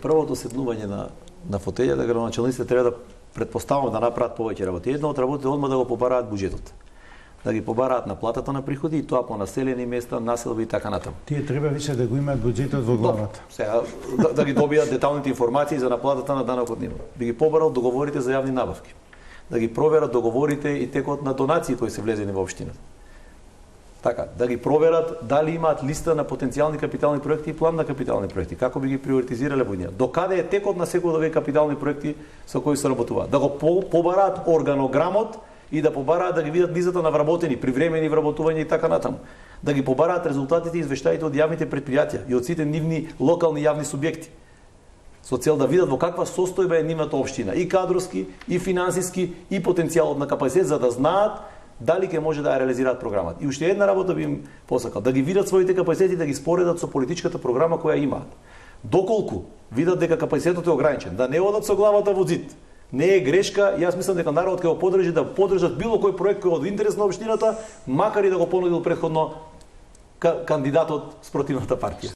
Првото седнување на фотеља да градоначалниците треба да претпоставам да направат повеќе работи. Една од работите одма да го побараат буџетот. Да ги побараат на платата на приходи и тоа по населени места, населби и така натаму. Тие треба више да го имаат буџетот во главата. Сега да ги добијат деталните информации за наплатата на данокот нива. Би ги побарал договорите за јавни набавки. Да ги проверат договорите и текот на донации кои се влезени во општината. Така, да ги проверат дали имаат листа на потенцијални капитални проекти и план на капитални проекти, како би ги приоритизирале во неа. Докаде е текот на секој од овие капитални проекти со кои се работуваат. Да го побараат органограмот и да побараат да ги видат листата на вработени, привремени вработувања и така натаму. Да ги побараат резултатите и извештаите од јавните претпријатија и од сите нивни локални јавни субјекти. Со цел да видат во каква состојба е нивната општина, и кадровски, и финансиски, и потенцијалот на капацитет, за да знаат дали ќе може да ја реализираат програмата. И уште една работа би им посакал, да ги видат своите капацитети, да ги споредат со политичката програма која имаат. Доколку видат дека капацитетот е ограничен, да не одат со главата во зид. Не е грешка, јас мислам дека народот ќе го поддржи да поддржат било кој проект кој е од интерес на општината, макар и да го понудил претходно кандидатот спротивната партија.